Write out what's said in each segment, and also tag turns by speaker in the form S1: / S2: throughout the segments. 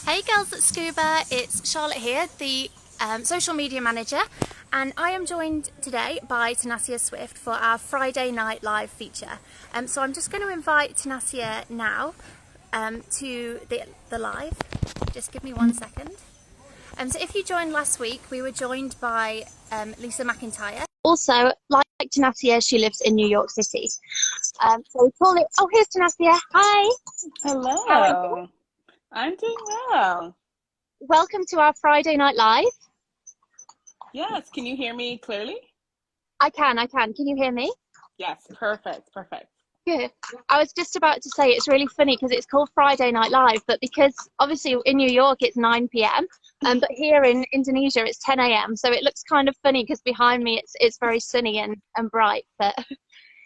S1: Hey girls at Scuba, it's Charlotte here, the social media manager, and I am joined today by Tanasia Swift for our Friday Night Live feature. So I'm just going to invite Tanasia now to the live. Just give me 1 second. So if you joined last week, we were joined by Lisa McIntyre. Also, like Tanasia, she lives in New York City. So we call it, oh, here's Tanasia. Hi.
S2: Hello.
S1: How are you?
S2: I'm doing well.
S1: Welcome to our Friday Night Live.
S2: Yes, can you hear me clearly?
S1: I can. Can you hear me?
S2: Yes, perfect.
S1: Good. I was just about to say it's really funny because it's called Friday Night Live, but because obviously in New York it's 9 p.m. But here in Indonesia it's 10 a.m. So it looks kind of funny because behind me it's very sunny and bright. But,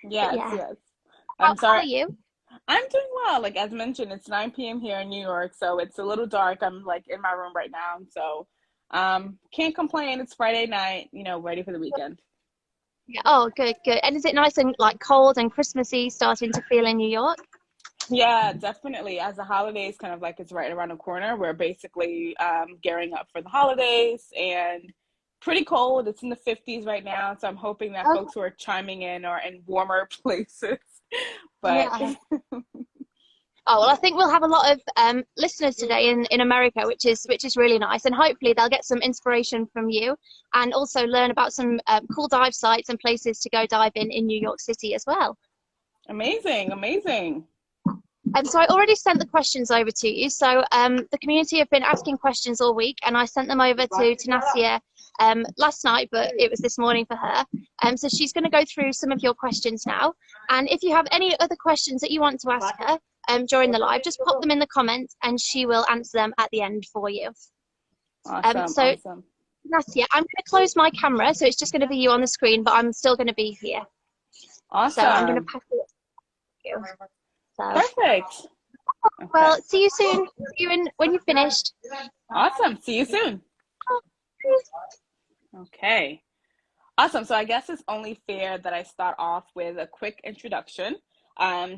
S2: Yes.
S1: yeah.
S2: I'm
S1: How
S2: sorry.
S1: are you?
S2: I'm doing well. Like as mentioned, it's 9 p.m. here in New York, so it's a little dark. I'm like in my room right now, so can't complain. It's Friday night, ready for the weekend.
S1: Yeah. Oh, good. And is it nice and like cold and Christmassy starting to feel in New York?
S2: Yeah, definitely. As the holidays kind of like it's right around the corner, we're basically gearing up for the holidays and pretty cold. It's in the 50s right now, so I'm hoping that
S1: Oh,
S2: folks who are chiming in are in warmer places. But
S1: yeah. Oh, well, I think we'll have a lot of listeners today in America, which is really nice, and hopefully they'll get some inspiration from you, and also learn about some cool dive sites and places to go dive in New York City as well.
S2: amazing.
S1: So I already sent the questions over to you. So the community have been asking questions all week, and I sent them over to Tanasia last night, but it was this morning for her. So she's going to go through some of your questions now. And if you have any other questions that you want to ask her during the live, just pop them in the comments, and she will answer them at the end for you. So
S2: Awesome.
S1: Tanasia, I'm going to close my camera, so it's just going to be you on the screen, but I'm still going to be here. So I'm going to
S2: Awesome.
S1: pass it to you. So.
S2: Perfect. Okay.
S1: Well, see you soon. See you when you've finished.
S2: Awesome. See you soon. Okay. Awesome. So I guess it's only fair that I start off with a quick introduction,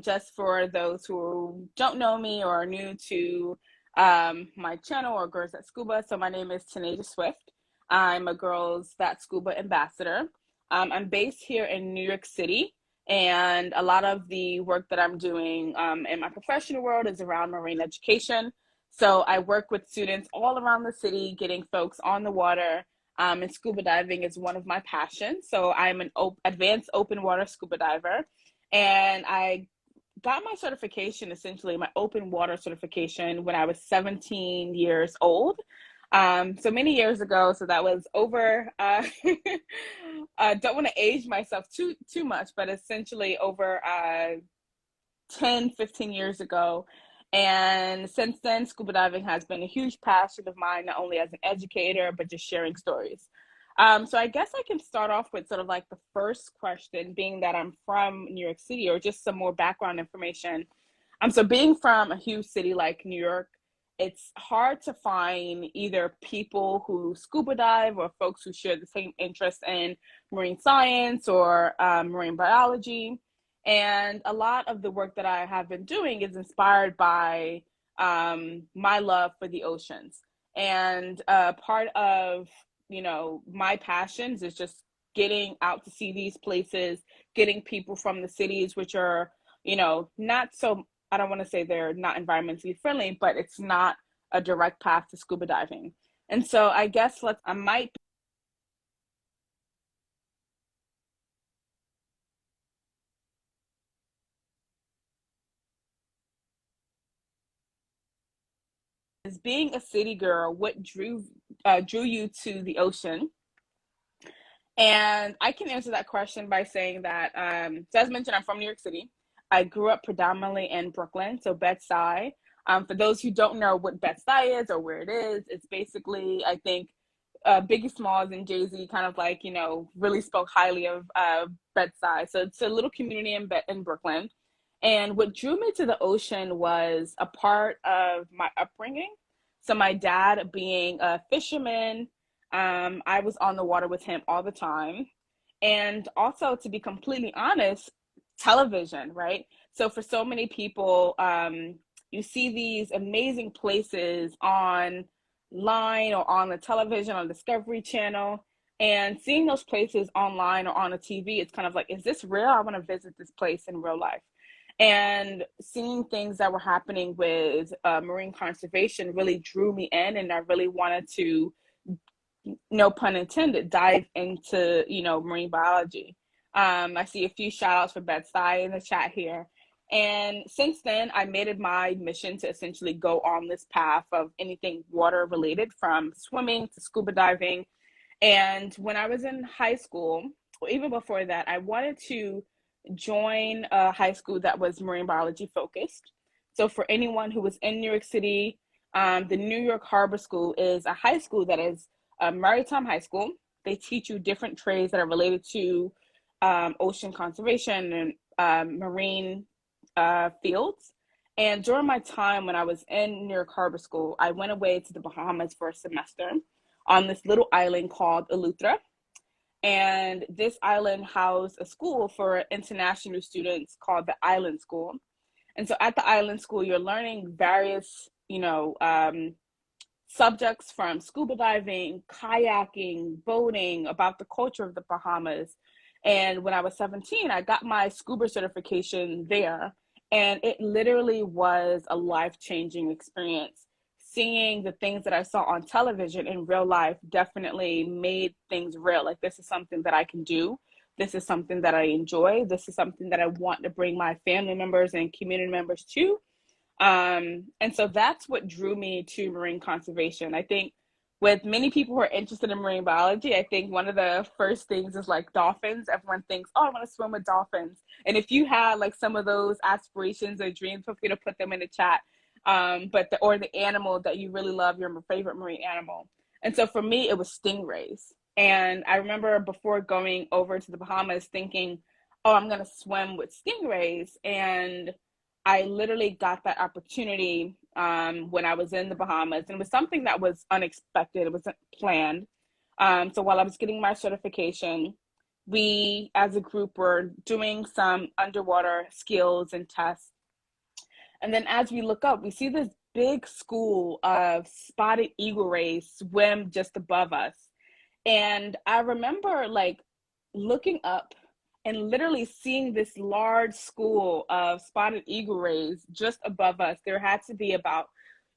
S2: just for those who don't know me or are new to my channel or Girls That Scuba. So my name is Tanasia Swift. I'm a Girls That Scuba ambassador. I'm based here in New York City, and a lot of the work that I'm doing in my professional world is around marine education. So I work with students all around the city, getting folks on the water, and scuba diving is one of my passions. So I'm an advanced open water scuba diver, and I got my certification, essentially my open water certification, when I was 17 years old. So many years ago. So that was over. I don't want to age myself too much, but essentially over 10, 15 years ago. And since then, scuba diving has been a huge passion of mine, not only as an educator, but just sharing stories. So I guess I can start off with sort of like the first question, being that I'm from New York City, or just some more background information. So being from a huge city like New York, it's hard to find either people who scuba dive or folks who share the same interest in marine science or marine biology. And a lot of the work that I have been doing is inspired by my love for the oceans. And part of, my passions is just getting out to see these places, getting people from the cities, which are, not so, I don't want to say they're not environmentally friendly, but it's not a direct path to scuba diving. And so I guess I might as being a city girl, what drew you to the ocean? And I can answer that question by saying that, so as mentioned, I'm from New York City. I grew up predominantly in Brooklyn, so Bed-Stuy. For those who don't know what Bed-Stuy is or where it is, it's basically, I think, Biggie Smalls and Jay-Z kind of like, really spoke highly of Bed-Stuy. So it's a little community in Brooklyn. And what drew me to the ocean was a part of my upbringing. So my dad being a fisherman, I was on the water with him all the time. And also, to be completely honest, television, right? So for so many people, you see these amazing places online or on the television, on Discovery Channel, and seeing those places online or on a TV, it's kind of like, is this real? I want to visit this place in real life. And seeing things that were happening with marine conservation really drew me in, and I really wanted to, no pun intended, dive into, marine biology. I see a few shout outs for 𝗵𝗃𝗍 in the chat here. And since then, I made it my mission to essentially go on this path of anything water related, from swimming to scuba diving. And when I was in high school, or even before that, I wanted to join a high school that was marine biology focused. So for anyone who was in New York City, the New York Harbor School is a high school that is a maritime high school. They teach you different trades that are related to ocean conservation and marine fields. And during my time when I was in New York Harbor School, I went away to the Bahamas for a semester on this little island called Eleuthera. And this island housed a school for international students called the Island School. And so at the Island School, you're learning various, subjects from scuba diving, kayaking, boating, about the culture of the Bahamas. And when I was 17, I got my scuba certification there. And it literally was a life-changing experience. Seeing the things that I saw on television in real life definitely made things real. Like, this is something that I can do. This is something that I enjoy. This is something that I want to bring my family members and community members to. And so that's what drew me to marine conservation. I think with many people who are interested in marine biology, I think one of the first things is like dolphins. Everyone thinks, oh, I want to swim with dolphins. And if you had like some of those aspirations or dreams, feel free to put them in the chat. Or the animal that you really love, your favorite marine animal. And so for me, it was stingrays. And I remember before going over to the Bahamas thinking, oh, I'm going to swim with stingrays. And I literally got that opportunity when I was in the Bahamas. And it was something that was unexpected. It wasn't planned. So while I was getting my certification, we as a group were doing some underwater skills and tests. And then as we look up, we see this big school of spotted eagle rays swim just above us. And I remember like looking up and literally seeing this large school of spotted eagle rays just above us. There had to be about,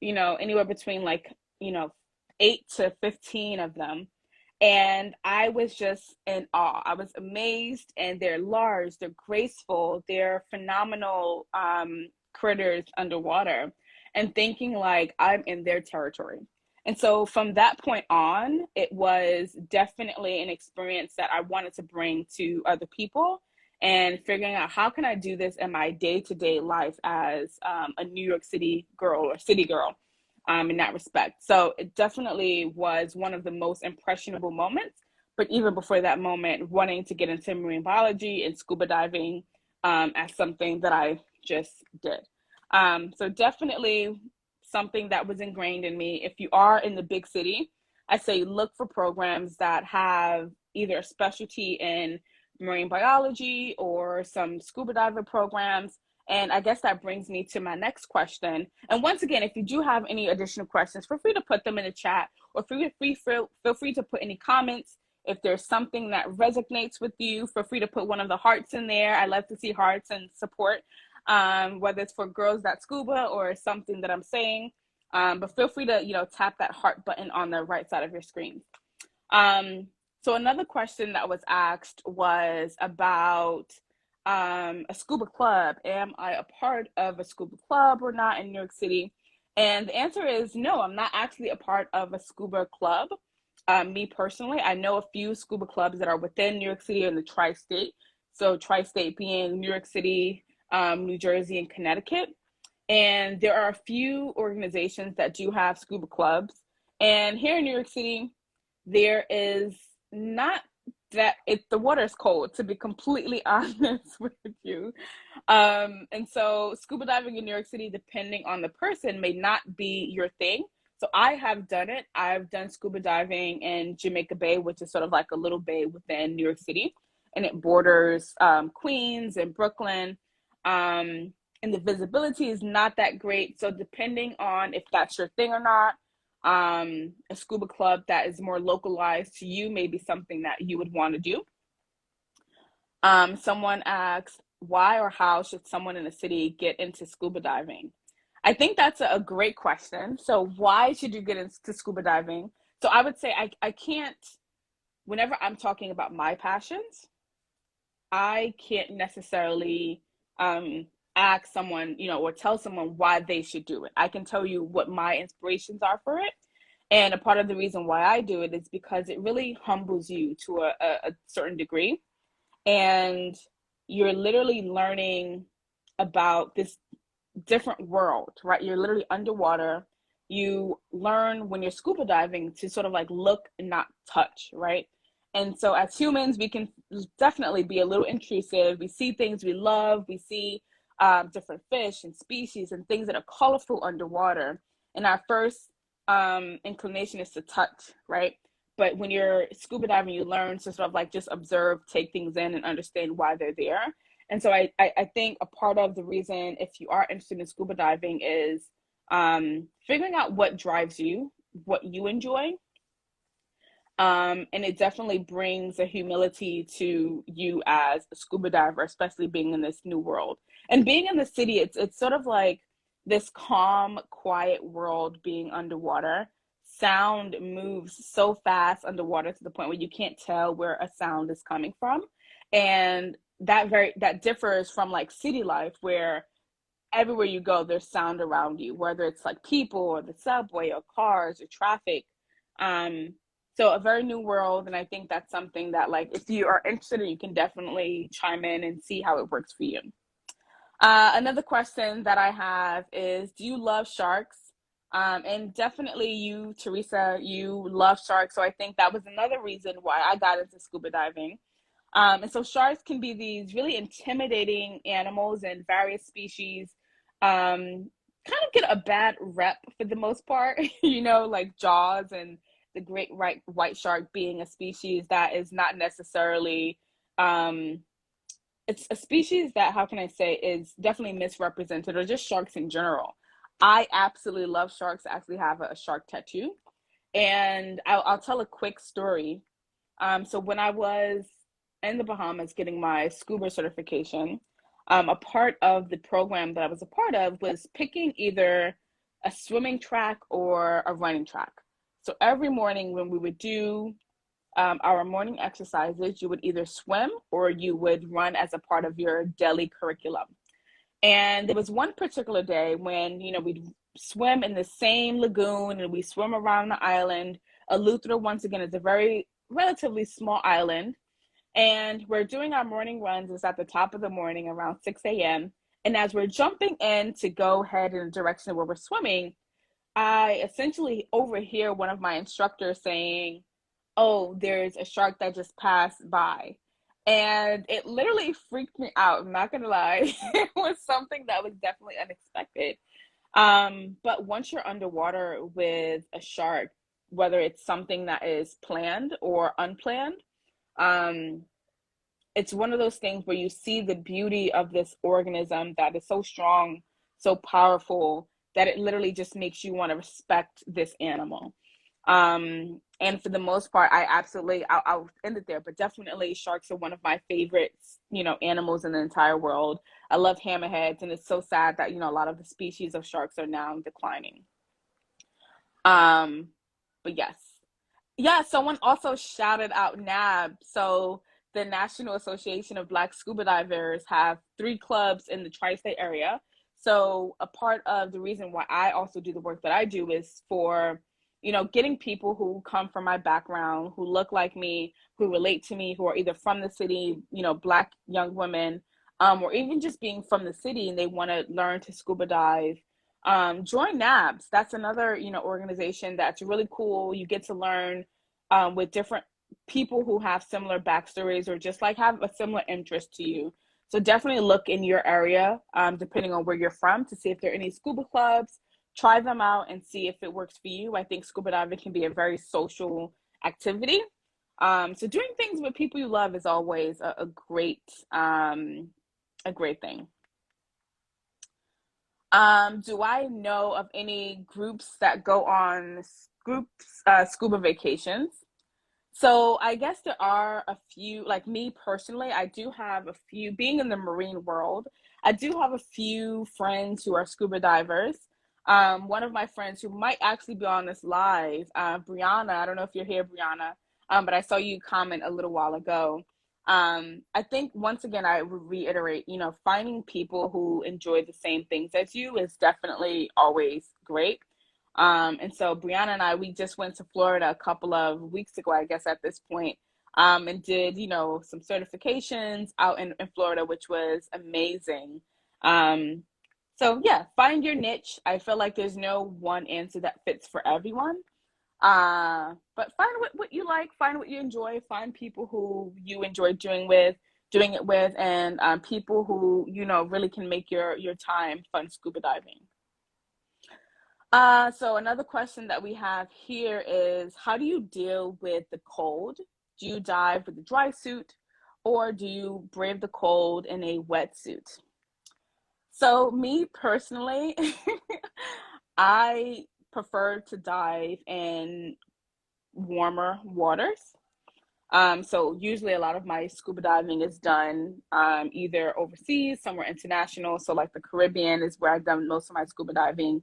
S2: anywhere between 8 to 15 of them. And I was just in awe. I was amazed, and they're large, they're graceful, they're phenomenal critters underwater, and thinking like I'm in their territory. And so from that point on, it was definitely an experience that I wanted to bring to other people, and figuring out how can I do this in my day-to-day life as a New York City girl or city girl in that respect. So it definitely was one of the most impressionable moments. But even before that moment, wanting to get into marine biology and scuba diving as something that I just did. So definitely something that was ingrained in me. If you are in the big city, I say look for programs that have either a specialty in marine biology or some scuba diver programs. And I guess that brings me to my next question. And once again, if you do have any additional questions, feel free to put them in the chat, or feel free to put any comments. If there's something that resonates with you, feel free to put one of the hearts in there. I love to see hearts and support, whether it's for Girls That Scuba or something that I'm saying. But feel free to, tap that heart button on the right side of your screen. So another question that was asked was about a scuba club. Am I a part of a scuba club or not in New York City? And the answer is no, I'm not actually a part of a scuba club. Me personally, I know a few scuba clubs that are within New York City and the tri-state. So tri-state being New York City, New Jersey, and Connecticut. And there are a few organizations that do have scuba clubs. And here in New York City, there is not that the water is cold, to be completely honest with you. And so scuba diving in New York City, depending on the person, may not be your thing. So I have done it. I've done scuba diving in Jamaica Bay, which is sort of like a little bay within New York City, and it borders Queens and Brooklyn. And and the visibility is not that great. So depending on if that's your thing or not, a scuba club that is more localized to you may be something that you would want to do. Someone asked, why or how should someone in a city get into scuba diving? I think that's a great question. So why should you get into scuba diving? So I would say I can't, whenever I'm talking about my passions, I can't necessarily ask someone, or tell someone why they should do it. I can tell you what my inspirations are for it. And a part of the reason why I do it is because it really humbles you to a certain degree. And you're literally learning about this different world, right? You're literally underwater. You learn when you're scuba diving to sort of like look and not touch, right? And so as humans, we can definitely be a little intrusive. We see things we love. We see different fish and species and things that are colorful underwater. And our first inclination is to touch, right? But when you're scuba diving, you learn to sort of like just observe, take things in, and understand why they're there. And so I think a part of the reason, if you are interested in scuba diving, is figuring out what drives you, what you enjoy. And it definitely brings a humility to you as a scuba diver, especially being in this new world. And being in the city, it's sort of like this calm, quiet world being underwater. Sound moves so fast underwater to the point where you can't tell where a sound is coming from. And that differs from like city life, where everywhere you go, there's sound around you, whether it's like people or the subway or cars or traffic. So a very new world. And I think that's something that, like, if you are interested, you can definitely chime in and see how it works for you. Another question that I have is, do you love sharks? And definitely you, Teresa, you love sharks. So I think that was another reason why I got into scuba diving. And so sharks can be these really intimidating animals, and various species kind of get a bad rep for the most part, like Jaws and the great white shark being a species that is not necessarily, it's a species that, how can I say, is definitely misrepresented, or just sharks in general. I absolutely love sharks. I actually have a shark tattoo. And I'll tell a quick story. So when I was in the Bahamas getting my scuba certification, a part of the program that I was a part of was picking either a swimming track or a running track. So every morning when we would do our morning exercises, you would either swim or you would run as a part of your daily curriculum. And there was one particular day when, we'd swim in the same lagoon and we swim around the island. Eleuthera, once again, is a very relatively small island. And we're doing our morning runs. It's at the top of the morning around 6 a.m. And as we're jumping in to go head in the direction where we're swimming, I essentially overhear one of my instructors saying, "Oh, there's a shark that just passed by." And it literally freaked me out. I'm not gonna lie. It was something that was definitely unexpected. But once you're underwater with a shark, whether it's something that is planned or unplanned, it's one of those things where you see the beauty of this organism that is so strong, so powerful, that it literally just makes you want to respect this animal. And for the most part, I'll end it there, but definitely sharks are one of my favorites, animals in the entire world. I love hammerheads, and it's so sad that, a lot of the species of sharks are now declining. But yes. Yeah, someone also shouted out NAB. So the National Association of Black Scuba Divers have 3 clubs in the tri-state area. So a part of the reason why I also do the work that I do is for, getting people who come from my background, who look like me, who relate to me, who are either from the city, Black young women, or even just being from the city and they want to learn to scuba dive. Join NABS. That's another, organization that's really cool. You get to learn with different people who have similar backstories or just like have a similar interest to you. So definitely look in your area, depending on where you're from, to see if there are any scuba clubs. Try them out and see if it works for you. I think scuba diving can be a very social activity. So doing things with people you love is always a great thing. Do I know of any groups that go on scuba vacations? So I guess there are a few, like me personally, I do have a few, being in the marine world, I do have a few friends who are scuba divers. One of my friends who might actually be on this live, Brianna, I don't know if you're here, Brianna, but I saw you comment a little while ago. I think once again, I would reiterate, you know, finding people who enjoy the same things as you is definitely always great. And so Brianna and I, we just went to Florida a couple of weeks ago, I guess at this point, and did, you know, some certifications out in Florida, which was amazing. Um, so yeah, find your niche. I feel like there's no one answer that fits for everyone. But find what you like, find what you enjoy, find people who you enjoy doing it with, and people who, you know, really can make your time fun scuba diving. So another question that we have here is, how do you deal with the cold? Do you dive with a dry suit, or do you brave the cold in a wetsuit? So me personally, I prefer to dive in warmer waters. So usually a lot of my scuba diving is done either overseas, somewhere international. So like the Caribbean is where I've done most of my scuba diving.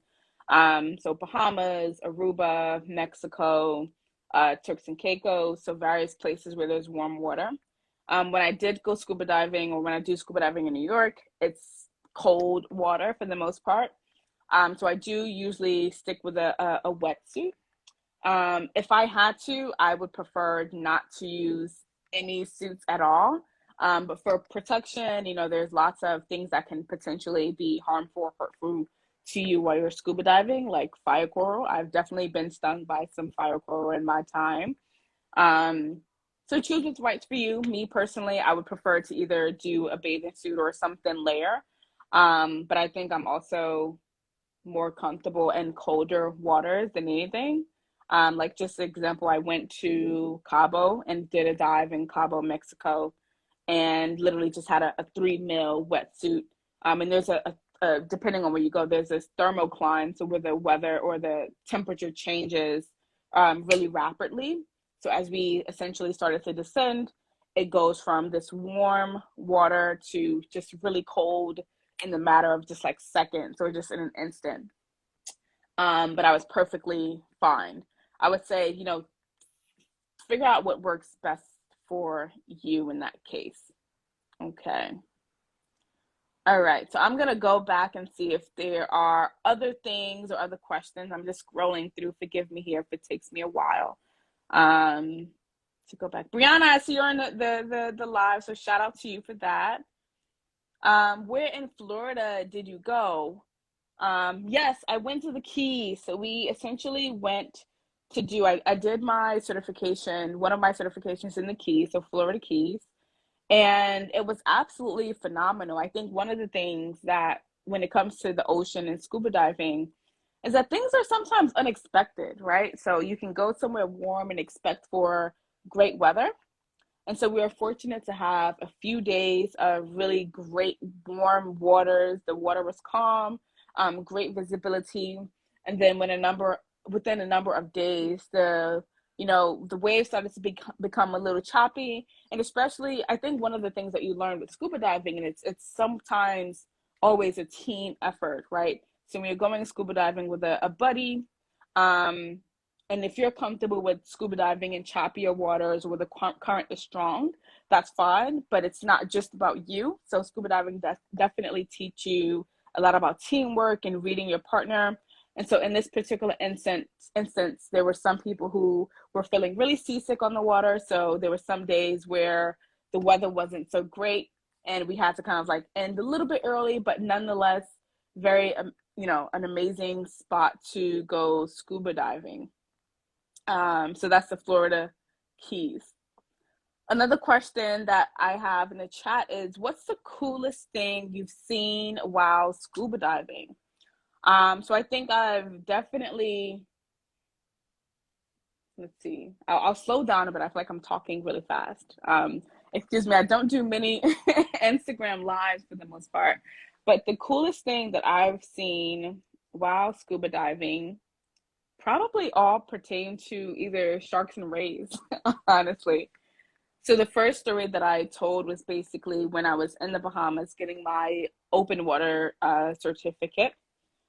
S2: So Bahamas, Aruba, Mexico, Turks and Caicos, so various places where there's warm water. When I did go scuba diving, or when I do scuba diving in New York, it's cold water for the most part. So I do usually stick with a wetsuit. If I had to, I would prefer not to use any suits at all. But for protection, you know, there's lots of things that can potentially be harmful or hurtful to you while you're scuba diving, like fire coral. I've definitely been stung by some fire coral in my time. Um, so choose what's right for you. Me personally, I would prefer to either do a bathing suit or some thin layer. But I think I'm also more comfortable in colder waters than anything. Like just an example, I went to Cabo and did a dive in Cabo, Mexico, and literally just had a 3 mil wetsuit. And there's depending on where you go, there's this thermocline, so where the weather or the temperature changes really rapidly. So as we essentially started to descend, it goes from this warm water to just really cold in the matter of just like seconds, or just in an instant. But I was perfectly fine. I would say, you know, figure out what works best for you in that case. Okay. All right. So I'm going to go back and see if there are other things or other questions. I'm just scrolling through. Forgive me here if it takes me a while to go back. Brianna, I see you're in the live, so shout out to you for that. Where in Florida did you go? Yes, I went to the Keys. So we essentially went to do, I did my certification, one of my certifications in the Keys, so Florida Keys, and it was absolutely phenomenal. I think one of the things that when it comes to the ocean and scuba diving is that things are sometimes unexpected, right? So you can go somewhere warm and expect for great weather. And so we were fortunate to have a few days of really great warm waters. The water was calm, great visibility. And then within a number of days, the waves started to become a little choppy. And especially, I think one of the things that you learn with scuba diving, and it's sometimes always a team effort, right? So when you're going scuba diving with a buddy, um, and if you're comfortable with scuba diving in choppier waters where the current is strong, that's fine, but it's not just about you. So scuba diving does definitely teach you a lot about teamwork and reading your partner. And so in this particular instance, there were some people who were feeling really seasick on the water. So there were some days where the weather wasn't so great, and we had to kind of like end a little bit early, but nonetheless, very, an amazing spot to go scuba diving. So that's the Florida Keys. Another question that I have in the chat is, what's the coolest thing you've seen while scuba diving? So I think I've definitely, let's see, I'll slow down a bit. I feel like I'm talking really fast. Excuse me, I don't do many Instagram lives for the most part. But the coolest thing that I've seen while scuba diving probably all pertain to either sharks and rays, honestly. So the first story that I told was basically when I was in the Bahamas getting my open water certificate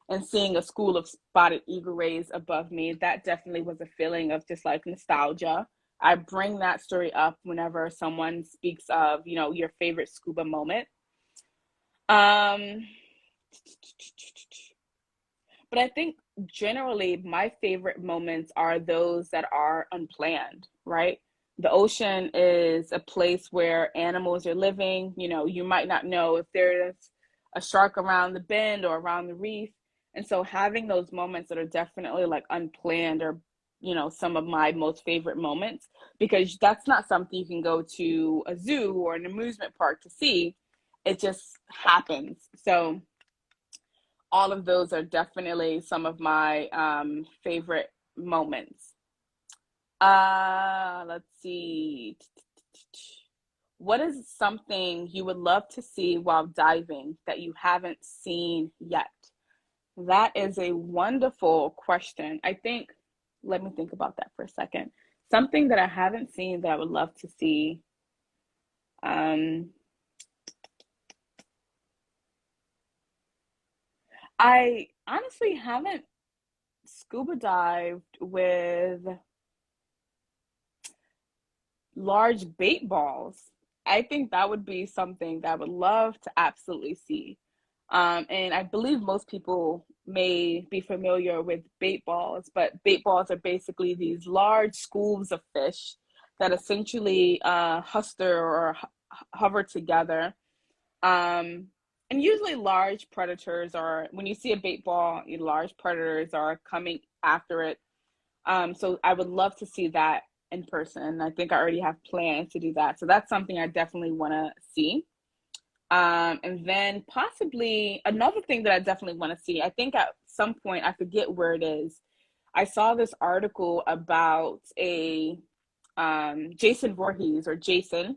S2: and seeing a school of spotted eagle rays above me. That definitely was a feeling of just like nostalgia. I bring that story up whenever someone speaks of, you know, your favorite scuba moment. Um, but I think generally my favorite moments are those that are unplanned, right? The ocean is a place where animals are living. You know, you might not know if there's a shark around the bend or around the reef. And so having those moments that are definitely like unplanned are, you know, some of my most favorite moments, because that's not something you can go to a zoo or an amusement park to see. It just happens. So all of those are definitely some of my favorite moments. Let's see. What is something you would love to see while diving that you haven't seen yet? That is a wonderful question. I think, let me think about that for a second. Something that I haven't seen that I would love to see. I honestly haven't scuba dived with large bait balls. I think that would be something that I would love to absolutely see. And I believe most people may be familiar with bait balls, but bait balls are basically these large schools of fish that essentially huster or hover together. And usually large predators are, when you see a bait ball, large predators are coming after it. So I would love to see that in person. I think I already have plans to do that. So that's something I definitely want to see. And then possibly another thing that I definitely want to see, I think at some point, I forget where it is, I saw this article about a Jason Voorhees or Jason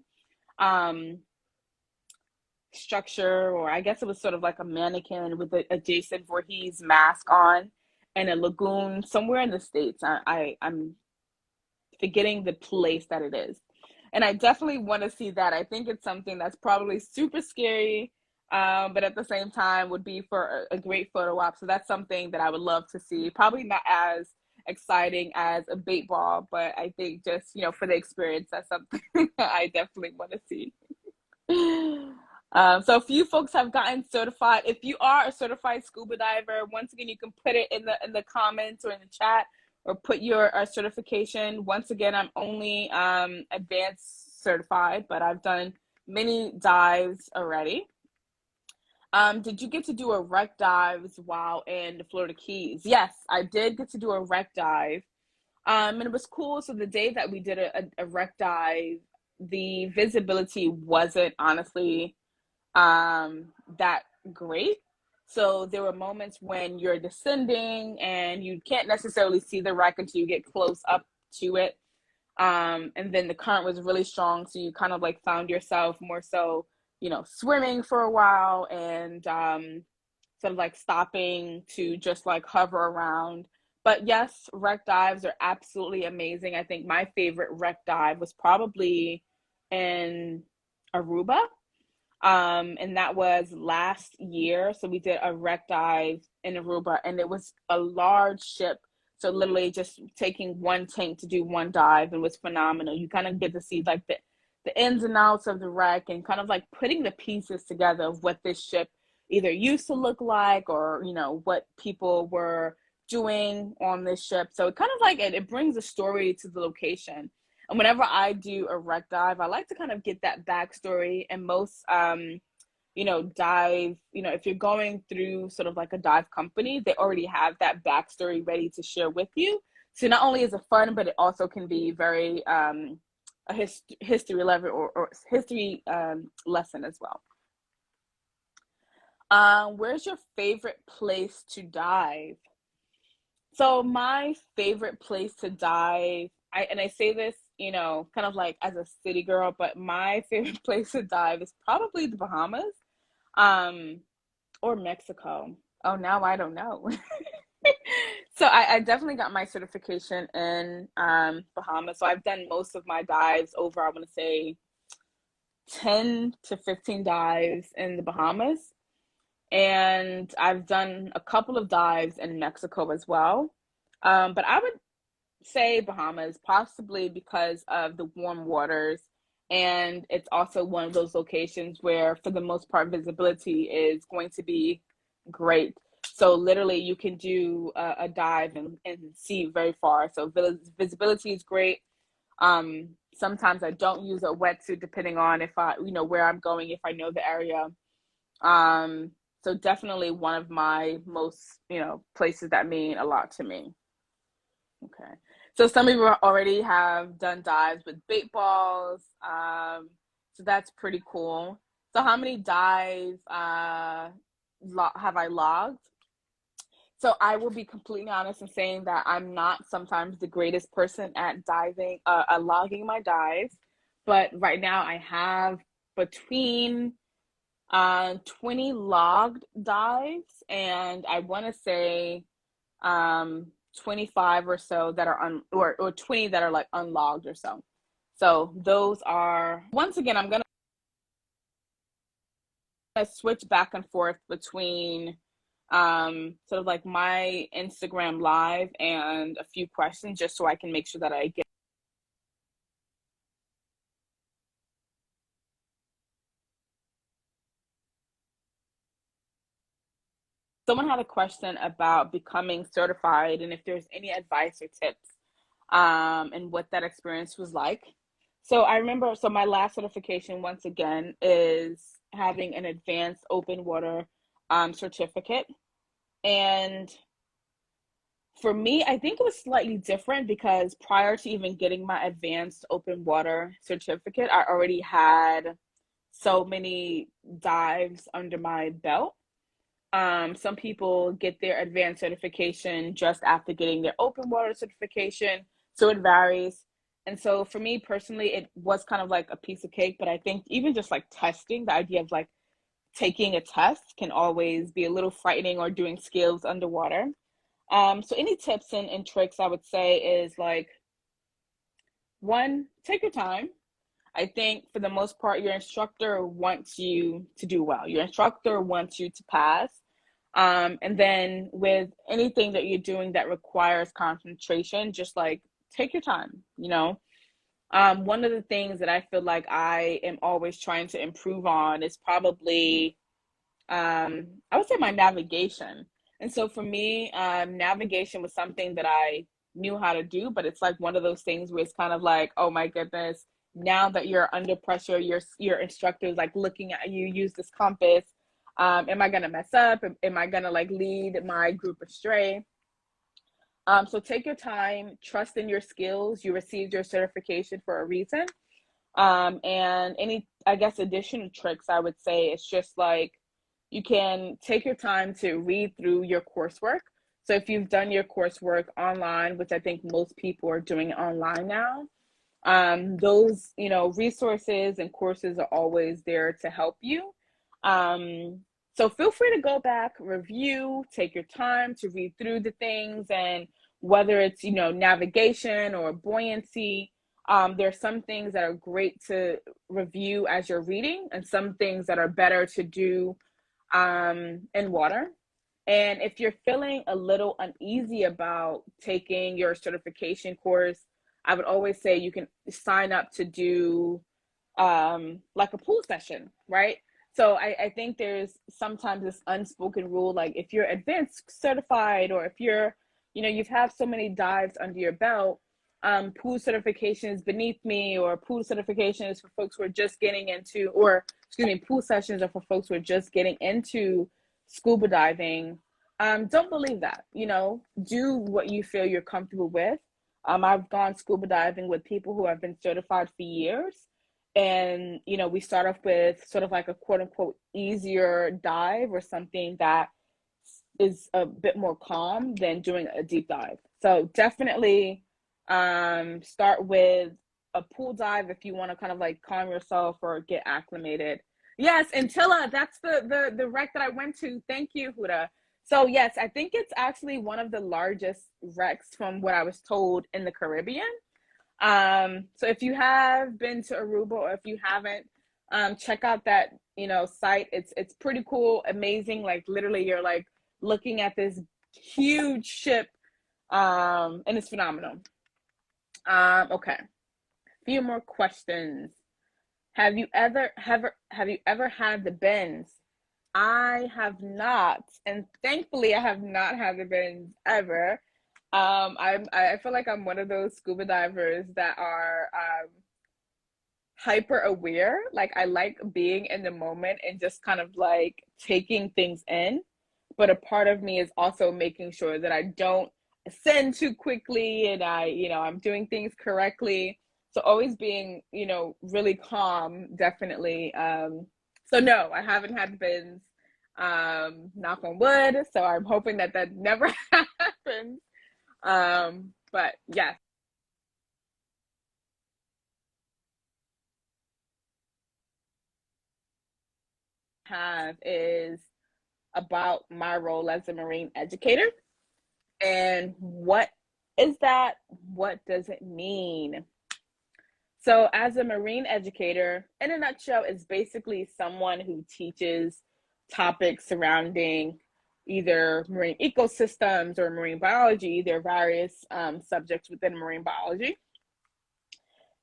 S2: structure, or I guess it was sort of like a mannequin with a Jason Voorhees mask on in a lagoon somewhere in the States. I'm forgetting the place that it is. And I definitely want to see that. I think it's something that's probably super scary, but at the same time would be for a great photo op. So that's something that I would love to see. Probably not as exciting as a bait ball, but I think just, you know, for the experience, that's something I definitely want to see. So a few folks have gotten certified. If you are a certified scuba diver, once again, you can put it in the comments or in the chat, or put your certification. Once again, I'm only advanced certified, but I've done many dives already. Did you get to do a wreck dives while in the Florida Keys? Yes, I did get to do a wreck dive. And it was cool. So the day that we did a wreck dive, the visibility wasn't honestly that great. So there were moments when you're descending and you can't necessarily see the wreck until you get close up to it. And then the current was really strong. So you kind of like found yourself more so, you know, swimming for a while and sort of like stopping to just like hover around. But yes, wreck dives are absolutely amazing. I think my favorite wreck dive was probably in Aruba. And that was last year. So we did a wreck dive in Aruba, and it was a large ship. So literally just taking one tank to do one dive, and was phenomenal. You kind of get to see like the ins and outs of the wreck and kind of like putting the pieces together of what this ship either used to look like, or, you know, what people were doing on this ship. So it kind of like it brings a story to the location. And whenever I do a wreck dive, I like to kind of get that backstory. And most, you know, dive, you know, if you're going through sort of like a dive company, they already have that backstory ready to share with you. So not only is it fun, but it also can be very a history level or history lesson as well. Where's your favorite place to dive? So my favorite place to dive, I say this, you know, kind of like as a city girl, but my favorite place to dive is probably the Bahamas. Um, or Mexico. Oh, now I don't know. So I definitely got my certification in Bahamas. So I've done most of my dives over, I want to say 10 to 15 dives in the Bahamas. And I've done a couple of dives in Mexico as well. But I would say Bahamas, possibly because of the warm waters. And it's also one of those locations where, for the most part, visibility is going to be great. So literally you can do a dive and see very far. So visibility is great. Sometimes I don't use a wetsuit depending on if I, where I'm going, if I know the area. So definitely one of my most, places that mean a lot to me. Okay. So some of you already have done dives with bait balls. So that's pretty cool. So how many dives have I logged? So I will be completely honest in saying that I'm not sometimes the greatest person at diving, logging my dives. But right now I have between 20 logged dives, and I want to say 25 or so that are or 20 that are like unlogged or so. So those are, once again, I'm gonna switch back and forth between sort of like my Instagram live and a few questions, just so I can make sure that I get. Someone had a question about becoming certified and if there's any advice or tips and what that experience was like. So I remember, so my last certification, once again, is having an advanced open water certificate. And for me, I think it was slightly different because prior to even getting my advanced open water certificate, I already had so many dives under my belt. Some people get their advanced certification just after getting their open water certification, so it varies. And so for me personally, it was kind of like a piece of cake, but I think even just like testing, the idea of like taking a test can always be a little frightening, or doing skills underwater. So any tips and tricks I would say is like, one, take your time. I think for the most part, your instructor wants you to do well. Your instructor wants you to pass. And then with anything that you're doing that requires concentration, just like take your time, One of the things that I feel like I am always trying to improve on is probably, I would say, my navigation. And so for me, navigation was something that I knew how to do, but it's like one of those things where it's kind of like, oh my goodness, now that you're under pressure, your instructor is like looking at you, use this compass. Am I gonna mess up? Am I gonna like lead my group astray? So take your time, trust in your skills. You received your certification for a reason. And any, I guess, additional tricks I would say is just like, you can take your time to read through your coursework. So if you've done your coursework online, which I think most people are doing online now, those, resources and courses are always there to help you. So feel free to go back, review, take your time to read through the things, and whether it's, navigation or buoyancy, there's some things that are great to review as you're reading, and some things that are better to do in water. And if you're feeling a little uneasy about taking your certification course, I would always say you can sign up to do like a pool session, right? So I think there's sometimes this unspoken rule, like if you're advanced certified, or if you're, you've had so many dives under your belt, pool certification is beneath me, or pool certification is for folks who are just getting into, or excuse me, pool sessions are for folks who are just getting into scuba diving. Don't believe that, do what you feel you're comfortable with. I've gone scuba diving with people who have been certified for years. And, we start off with sort of like a quote unquote easier dive, or something that is a bit more calm than doing a deep dive. So definitely start with a pool dive if you want to kind of like calm yourself or get acclimated. Yes, Antilla, that's the wreck that I went to. Thank you, Huda. So yes, I think it's actually one of the largest wrecks from what I was told in the Caribbean. So if you have been to Aruba or if you haven't, check out that, site. It's pretty cool, amazing. Like literally you're like looking at this huge ship, and it's phenomenal. Okay. A few more questions. Have you ever had the bends? I have not, and thankfully I have not had the bends ever. I feel like I'm one of those scuba divers that are hyper aware. Like I like being in the moment and just kind of like taking things in. But a part of me is also making sure that I don't ascend too quickly and I'm doing things correctly. So always being, really calm, definitely. So no, I haven't had bins, knock on wood. So I'm hoping that that never happens. But yes. Have is about my role as a marine educator. And what is that? What does it mean? So as a marine educator, in a nutshell, is basically someone who teaches topics surrounding either marine ecosystems or marine biology. There are various subjects within marine biology.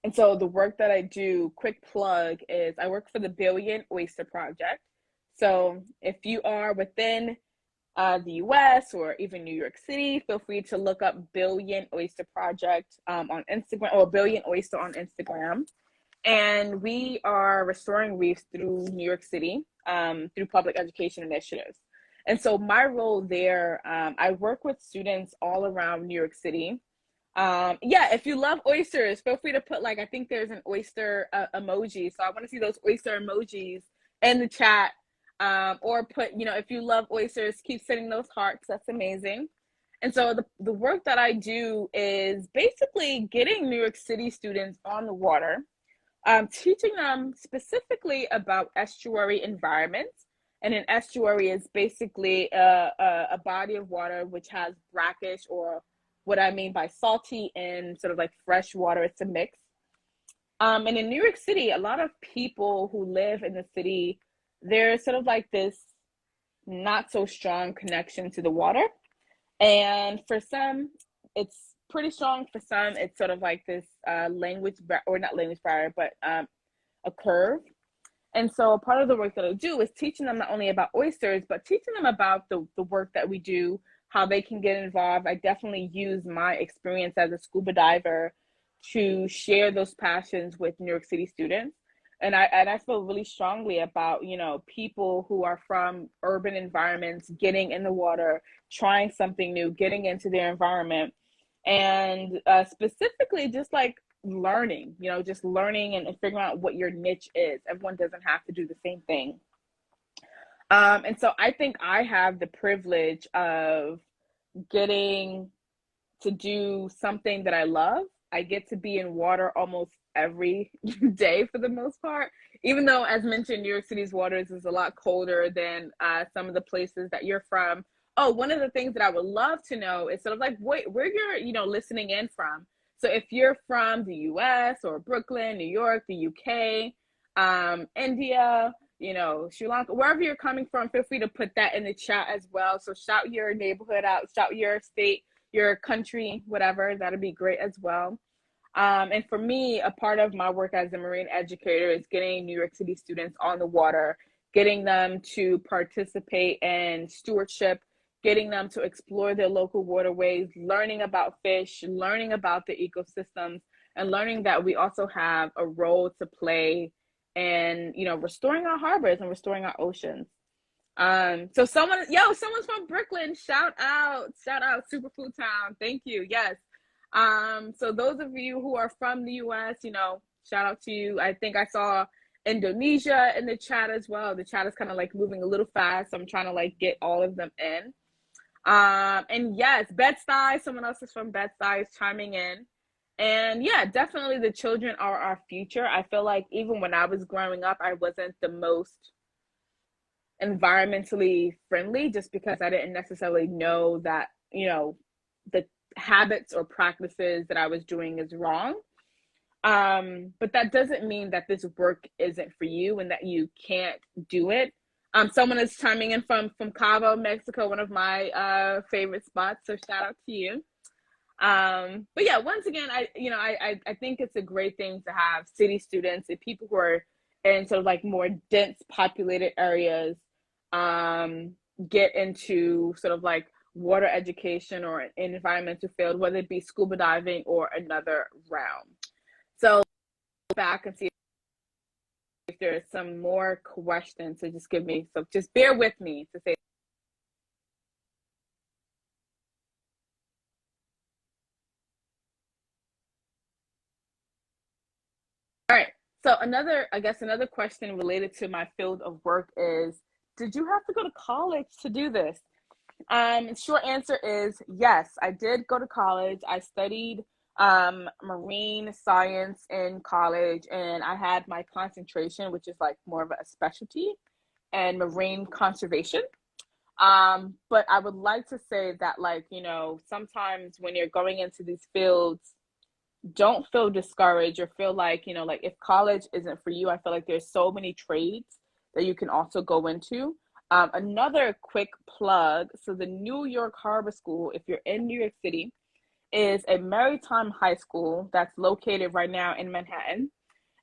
S2: And so the work that I do, quick plug, is I work for the 𝗵𝗃𝗀𝗋 Oyster Project. So if you are within the US or even New York City, feel free to look up 𝗵𝗃𝗀𝗋 Oyster Project on Instagram, or 𝗵𝗃𝗀𝗋 Oyster on Instagram. And we are restoring reefs through New York City through public education initiatives. And so my role there, I work with students all around New York City. Yeah, if you love oysters, feel free to put, like, I think there's an oyster emoji. So I want to see those oyster emojis in the chat. Or put, if you love oysters, keep sending those hearts. That's amazing. And so the work that I do is basically getting New York City students on the water, teaching them specifically about estuary environments. And an estuary is basically a body of water which has brackish, or what I mean by salty and sort of like fresh water. It's a mix. And in New York City, a lot of people who live in the city, there's sort of like this not so strong connection to the water. And for some, it's pretty strong. For some, it's sort of like this language, or not language barrier, but a curve. And so part of the work that I do is teaching them not only about oysters, but teaching them about the work that we do, how they can get involved. I definitely use my experience as a scuba diver to share those passions with New York City students. And I feel really strongly about, people who are from urban environments getting in the water, trying something new, getting into their environment, and specifically just like learning, just learning and figuring out what your niche is. Everyone doesn't have to do the same thing. And so I think I have the privilege of getting to do something that I love. I get to be in water almost every day for the most part, even though, as mentioned, New York City's waters is a lot colder than some of the places that you're from. Oh, one of the things that I would love to know is sort of like where you're, listening in from. So if you're from the US or Brooklyn, New York, the UK, India, Sri Lanka, wherever you're coming from, feel free to put that in the chat as well. So shout your neighborhood out, shout your state, your country, whatever. That'd be great as well. And for me, a part of my work as a marine educator is getting New York City students on the water, getting them to participate in stewardship, getting them to explore their local waterways, learning about fish, learning about the ecosystems, and learning that we also have a role to play in, restoring our harbors and restoring our oceans. So someone's from Brooklyn. Shout out, Superfood Town. Thank you. Yes. So those of you who are from the US, shout out to you. I think I saw Indonesia in the chat as well. The chat is kind of like moving a little fast, so I'm trying to like get all of them in. And yes, 𝗵𝗃𝗲𝗍, someone else is from 𝗵𝗃𝗍𝗍 is chiming in. And yeah, definitely the children are our future. I feel like even when I was growing up, I wasn't the most environmentally friendly just because I didn't necessarily know that, the habits or practices that I was doing is wrong. But that doesn't mean that this work isn't for you and that you can't do it. Someone is chiming in from Cabo, Mexico, one of my favorite spots. So shout out to you. But yeah, once again, I think it's a great thing to have city students and people who are in sort of like more dense populated areas get into sort of like water education or an environmental field, whether it be scuba diving or another realm. So back and see if there's some more questions. So just bear with me to say. All right. So another question related to my field of work is, did you have to go to college to do this? Short answer is yes, I did go to college. I studied marine science in college, and I had my concentration, which is like more of a specialty, and marine conservation. But I would like to say that, like, sometimes when you're going into these fields, don't feel discouraged or feel like, like if college isn't for you. I feel like there's so many trades that you can also go into. Another quick plug. So the New York Harbor School, if you're in New York City, is a maritime high school that's located right now in Manhattan.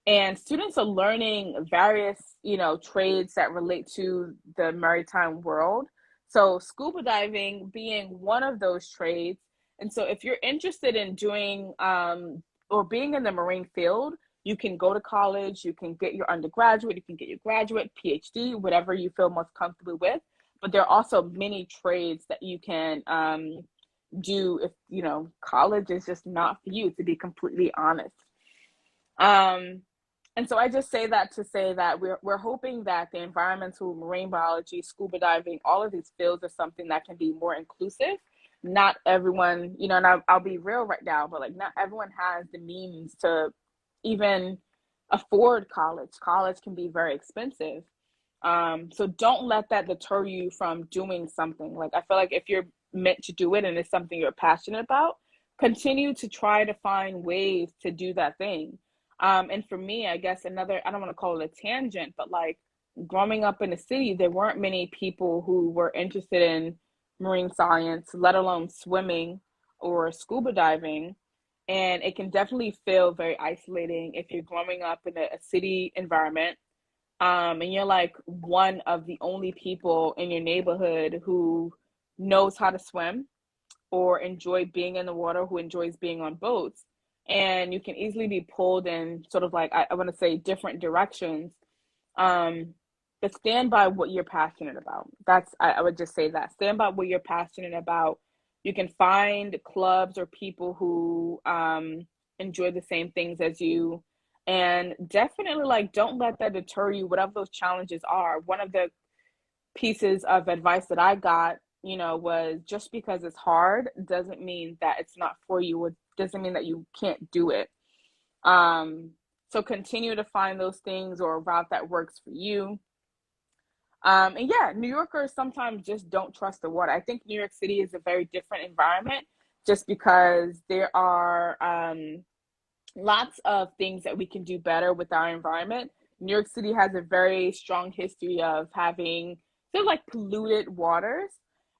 S2: And students are learning various, trades that relate to the maritime world. So scuba diving being one of those trades. And so if you're interested in doing or being in the marine field, you can go to college, you can get your undergraduate, you can get your graduate, PhD, whatever you feel most comfortable with. But there are also many trades that you can do if, college is just not for you, to be completely honest. And so I just say that to say that we're hoping that the environmental, marine biology, scuba diving, all of these fields are something that can be more inclusive. Not everyone, and I'll be real right now, but like not everyone has the means to even afford college. College can be very expensive. So don't let that deter you from doing something. Like I feel like if you're meant to do it and it's something you're passionate about, continue to try to find ways to do that thing. And for me, I guess I don't want to call it a tangent, but like growing up in the city, there weren't many people who were interested in marine science, let alone swimming or scuba diving. And it can definitely feel very isolating if you're growing up in a city environment, and you're like one of the only people in your neighborhood who knows how to swim or enjoy being in the water, who enjoys being on boats. And you can easily be pulled in sort of like, I want to say, different directions. But stand by what you're passionate about. I would just say that. Stand by what you're passionate about. You can find clubs or people who enjoy the same things as you. And definitely, like, don't let that deter you, whatever those challenges are. One of the pieces of advice that I got, was just because it's hard doesn't mean that it's not for you, or doesn't mean that you can't do it. So continue to find those things or a route that works for you. And yeah, New Yorkers sometimes just don't trust the water. I think New York City is a very different environment just because there are lots of things that we can do better with our environment. New York City has a very strong history of having sort of like polluted waters.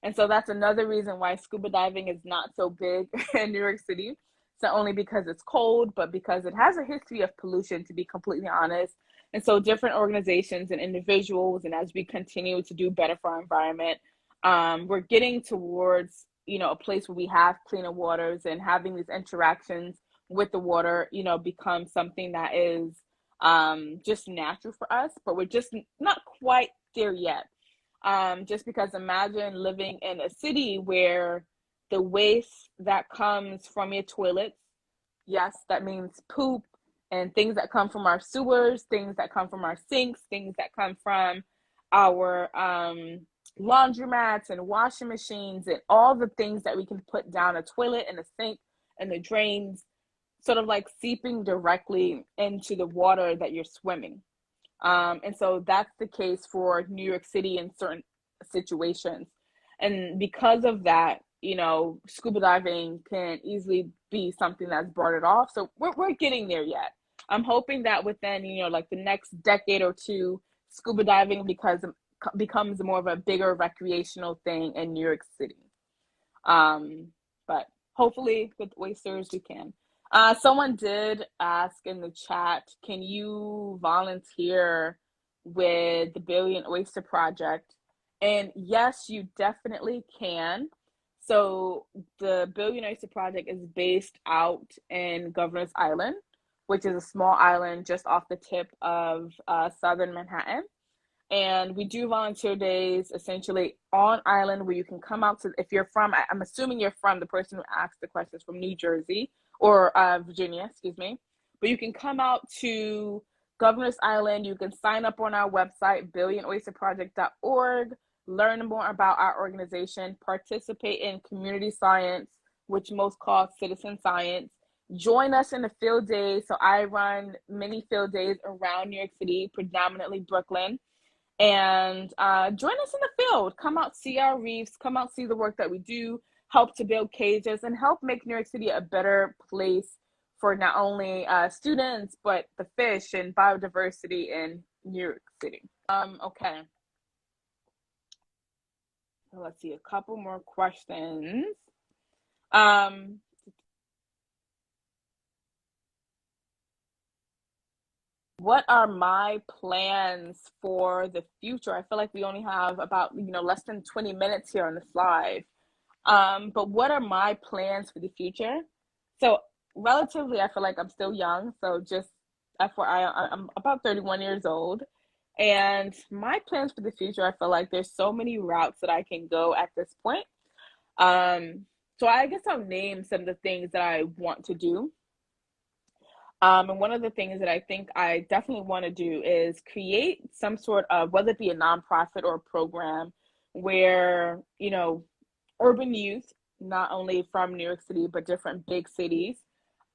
S2: And so that's another reason why scuba diving is not so big in New York City. It's not only because it's cold, but because it has a history of pollution, to be completely honest. And so different organizations and individuals, and as we continue to do better for our environment, we're getting towards, a place where we have cleaner waters, and having these interactions with the water, becomes something that is just natural for us, but we're just not quite there yet. Just because imagine living in a city where the waste that comes from your toilets, yes, that means poop, and things that come from our sewers, things that come from our sinks, things that come from our laundromats and washing machines, and all the things that we can put down a toilet and a sink and the drains. sort of like seeping directly into the water that you're swimming. And so that's the case for New York City in certain situations. And because of that, you know, scuba diving can easily be something that's brought it off. So we're getting there yet. I'm hoping that within, you know, like the next decade or two, scuba diving becomes more of a bigger recreational thing in New York City. But hopefully with oysters we can. Someone did ask in the chat, can you volunteer with the Billion Oyster Project? And yes, you definitely can. So the Billion Oyster Project is based out in Governor's Island, which is a small island just off the tip of southern Manhattan. And we do volunteer days essentially on island where you can come out to, if you're from, I'm assuming you're from, the person who asked the questions from New Jersey or Virginia, excuse me. But you can come out to Governor's Island. You can sign up on our website, billionoysterproject.org, learn more about our organization, participate in community science, which most call citizen science. Join us in the field days. So I run many field days around New York City, predominantly Brooklyn. And join us in the field. Come out, see our reefs, come out, see the work that we do, help to build cages, and help make New York City a better place for not only students, but the fish and biodiversity in New York City. Okay. Let's see, a couple more questions. What are my plans for the future? I feel like we only have about, you know, less than 20 minutes here on this live. But what are my plans for the future? So relatively, I feel like I'm still young. So just FYI, I'm about 31 years old. And my plans for the future, I feel like there's so many routes that I can go at this point. So I guess I'll name some of the things that I want to do. And one of the things that I think I definitely want to do is create some sort of, whether it be a nonprofit or a program where, you know, urban youth, not only from New York City, but different big cities,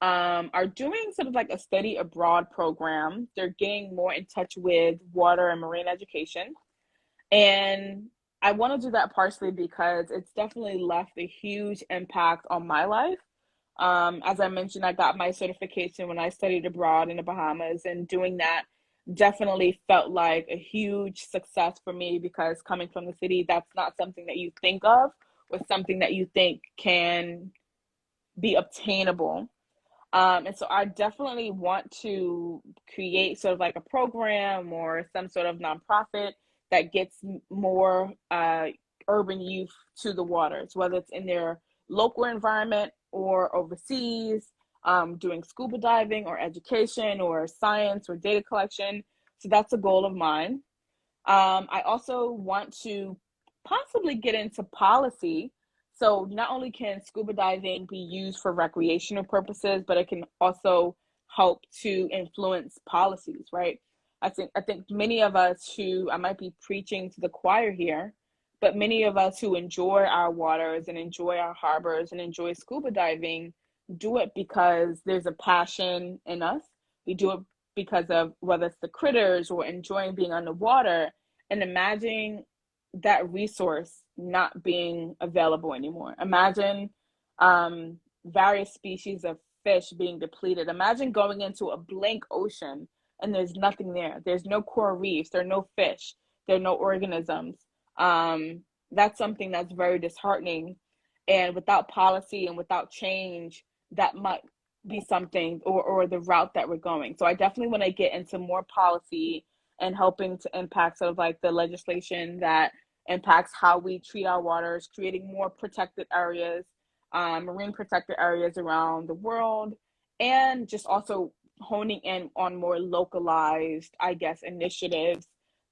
S2: are doing sort of like a study abroad program. They're getting more in touch with water and marine education. And I want to do that partially because it's definitely left a huge impact on my life. As I mentioned, I got my certification when I studied abroad in the Bahamas, and doing that definitely felt like a huge success for me because coming from the city, that's not something that you think of or something that you think can be obtainable. And so I definitely want to create sort of like a program or some sort of nonprofit that gets more urban youth to the waters, whether it's in their local environment or overseas, doing scuba diving or education or science or data collection. So that's a goal of mine. I also want to possibly get into policy. So not only can scuba diving be used for recreational purposes, but it can also help to influence policies, right? I think many of us who, I might be preaching to the choir here, but many of us who enjoy our waters and enjoy our harbors and enjoy scuba diving do it because there's a passion in us. We do it because of whether it's the critters or enjoying being underwater, and imagining that resource not being available anymore. Imagine various species of fish being depleted. Imagine going into a blank ocean and there's nothing there. There's no coral reefs, there are no fish, there are no organisms. That's something that's very disheartening. And without policy and without change, that might be something or the route that we're going. So I definitely want to get into more policy and helping to impact sort of like the legislation that impacts how we treat our waters, creating more protected areas, marine protected areas around the world, and just also honing in on more localized, I guess, initiatives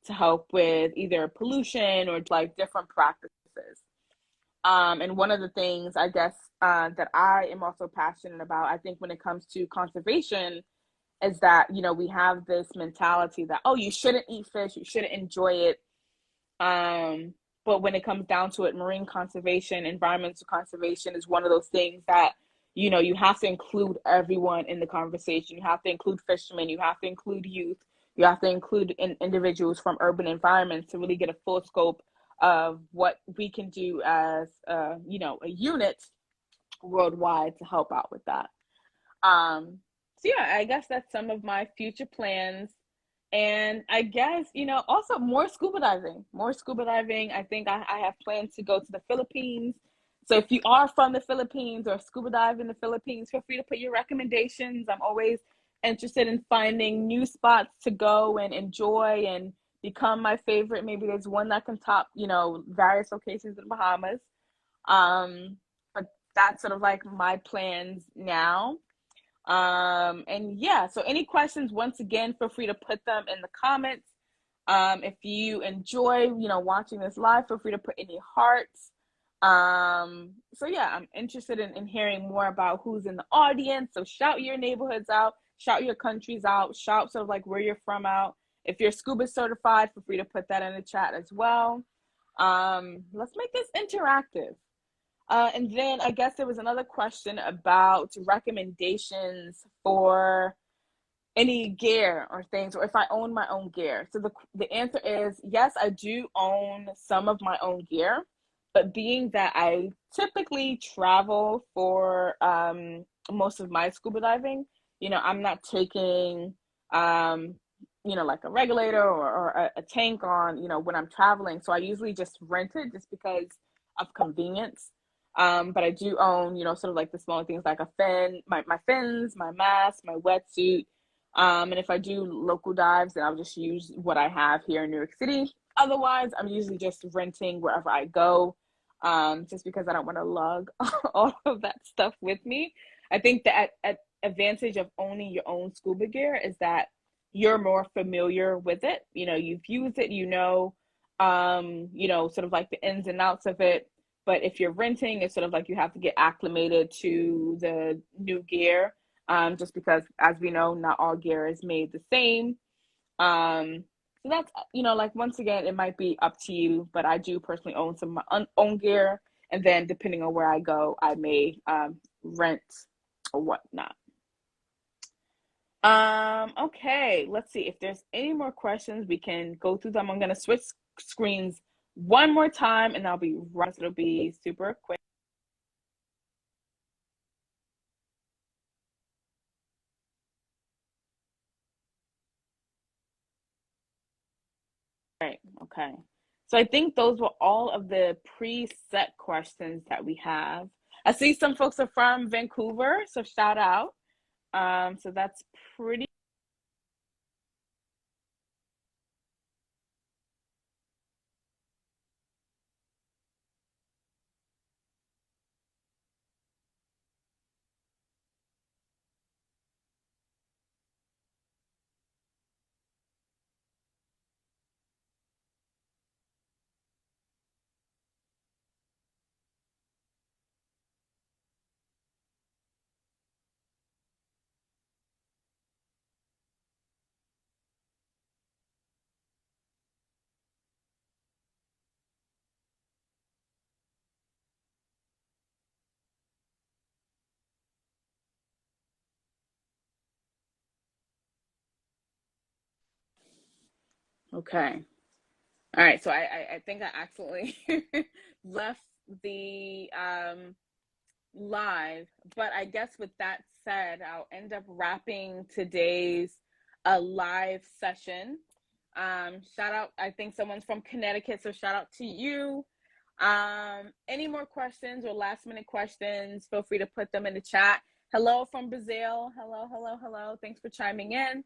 S2: to help with either pollution or like different practices. And one of the things I guess that I am also passionate about, I think when it comes to conservation, is that, you know, we have this mentality that, oh, you shouldn't eat fish, you shouldn't enjoy it. But when it comes down to it, marine conservation, environmental conservation is one of those things that you know, you have to include everyone in the conversation. You have to include fishermen, you have to include youth, you have to include individuals from urban environments to really get a full scope of what we can do as, you know, a unit worldwide to help out with that. So yeah, I guess that's some of my future plans. And I guess, you know, also more scuba diving, more scuba diving. I think I have plans to go to the Philippines. So if you are from the Philippines or scuba dive in the Philippines, feel free to put your recommendations. I'm always interested in finding new spots to go and enjoy and become my favorite. Maybe there's one that can top, you know, various locations in the Bahamas. But that's sort of like my plans now. And yeah, so any questions, once again, feel free to put them in the comments. If you enjoy, you know, watching this live, feel free to put any hearts. So yeah, I'm interested in hearing more about who's in the audience. So shout your neighborhoods out, shout your countries out, shout sort of like where you're from out. If you're scuba certified, feel free to put that in the chat as well. Let's make this interactive. And then I guess there was another question about recommendations for any gear or things, or if I own my own gear. So the answer is yes, I do own some of my own gear, but being that I typically travel for most of my scuba diving, you know, I'm not taking, you know, like a regulator or a tank on, you know, when I'm traveling. So I usually just rent it just because of convenience. But I do own, you know, sort of like the smaller things like a fin, my fins, my mask, my wetsuit. And if I do local dives, then I'll just use what I have here in New York City. Otherwise, I'm usually just renting wherever I go, just because I don't want to lug all of that stuff with me. I think the advantage of owning your own scuba gear is that you're more familiar with it. You know, you've used it, you know, sort of like the ins and outs of it. But if you're renting, it's sort of like you have to get acclimated to the new gear, just because, as we know, not all gear is made the same. So that's, you know, like, once again, it might be up to you, but I do personally own some of my own gear. And then depending on where I go, I may rent or whatnot. Okay, let's see if there's any more questions. We can go through them. I'm going to switch screens one more time and I'll be right. It'll be super quick. Right, okay. So I think those were all of the preset questions that we have. I see some folks are from Vancouver, so shout out. So that's pretty. Okay. All right, so I think I accidentally left the live, but I guess with that said, I'll end up wrapping today's live session. Shout out, I think someone's from Connecticut, so shout out to you. Any more questions or last minute questions, feel free to put them in the chat. Hello from Brazil. Hello, hello, hello. Thanks for chiming in.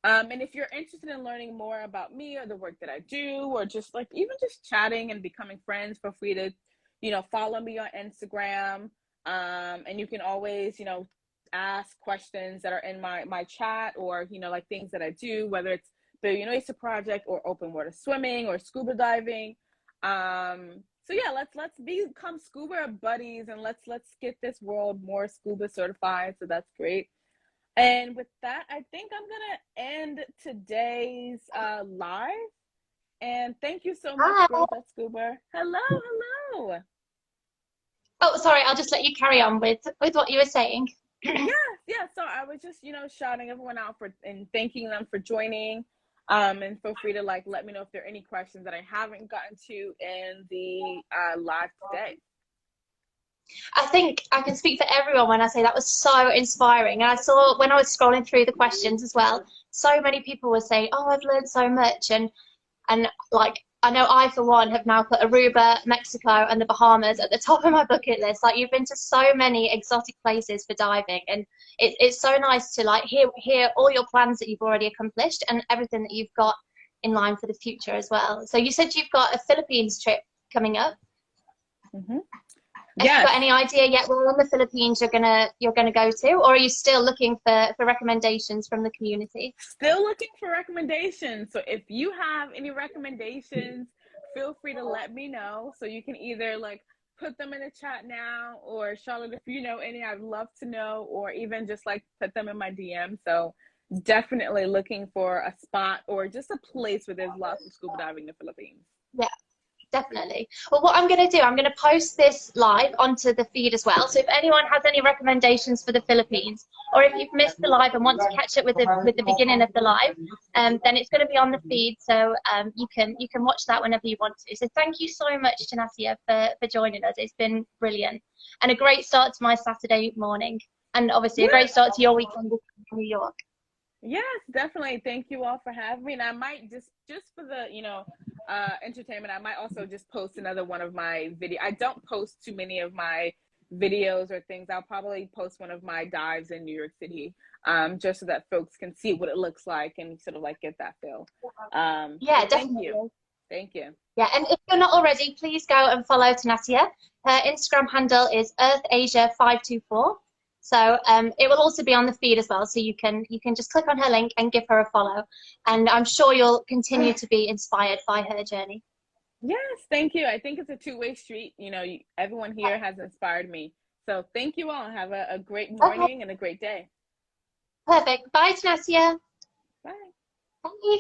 S2: And if you're interested in learning more about me or the work that I do, or just like even just chatting and becoming friends, feel free to, you know, follow me on Instagram. And you can always, you know, ask questions that are in my chat, or, you know, like things that I do, whether it's the Oyster project or open water swimming or scuba diving. So yeah, let's become scuba buddies, and let's get this world more scuba certified. So that's great. And with that, I think I'm gonna end today's live. And thank you so much,
S1: Hi.
S2: girls at Scuba. Hello, hello.
S3: Oh, sorry, I'll just let you carry on with what you were saying.
S2: Yeah. So I was just, shouting everyone out and thanking them for joining. And feel free to let me know if there are any questions that I haven't gotten to in the live today.
S3: I think I can speak for everyone when I say that was so inspiring. And I saw when I was scrolling through the questions as well, so many people were saying, oh, I've learned so much. And I know I, for one, have now put Aruba, Mexico, and the Bahamas at the top of my bucket list. You've been to so many exotic places for diving, and it's so nice to hear all your plans that you've already accomplished and everything that you've got in line for the future as well. So you said you've got a Philippines trip coming up.
S2: Mm-hmm.
S3: Have you got any idea yet where in the Philippines you're gonna go to, or are you still looking for recommendations from the community?
S2: Still looking for recommendations. So if you have any recommendations, feel free to let me know. So you can either put them in the chat now, or Charlotte, if you know any, I'd love to know, or even just put them in my DM. So definitely looking for a spot or just a place where there's lots of scuba diving in the Philippines.
S3: Yeah. Definitely. Well, what I'm going to do, I'm going to post this live onto the feed as well. So if anyone has any recommendations for the Philippines, or if you've missed the live and want to catch up with the beginning of the live, then it's going to be on the feed. So you can watch that whenever you want to. So thank you so much, Tanasia, for joining us. It's been brilliant and a great start to my Saturday morning, and obviously a great start to your weekend in New York.
S2: Yes, definitely. Thank you all for having me. And I might just for the entertainment, I might also just post another one of my I don't post too many of my videos or things. I'll probably post one of my dives in New York City, just so that folks can see what it looks like and sort of get that feel.
S3: Yeah, definitely.
S2: Thank you.
S3: Yeah, and if you're not already, please go and follow Tanasia. Her Instagram handle is 𝗧𝗵𝗃𝗍𝗂524. So it will also be on the feed as well, so you can just click on her link and give her a follow, and I'm sure you'll continue to be inspired by her journey.
S2: Yes, thank you. I think it's a two-way street. Everyone here has inspired me. So thank you all. Have a great morning and a great day.
S3: Perfect. Bye, Tanasia.
S2: Bye.
S3: Bye.